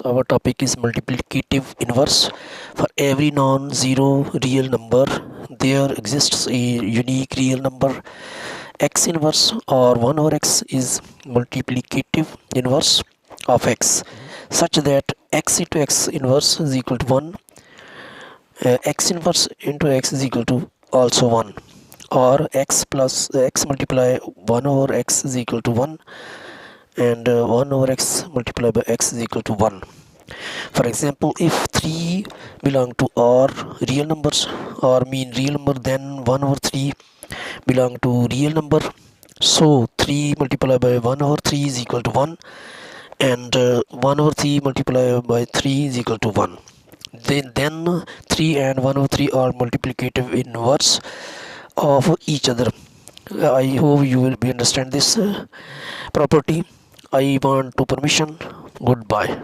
Our topic is multiplicative inverse. For every non-zero real number, there exists a unique real number. X inverse or 1 over x is multiplicative inverse of x, such that x into x inverse is equal to 1, x inverse into x is equal to also 1, or x plus x multiply 1 over x is equal to 1, and 1 over x multiplied by x is equal to 1. For example, if 3 belong to R real numbers or mean real number, then 1 over 3 belong to real number. So 3 multiplied by 1 over 3 is equal to 1, and 1 over 3 multiplied by 3 is equal to 1. Then 3 and 1 over 3 are multiplicative inverse of each other. I hope you will be understand this property. I want to permission. Goodbye.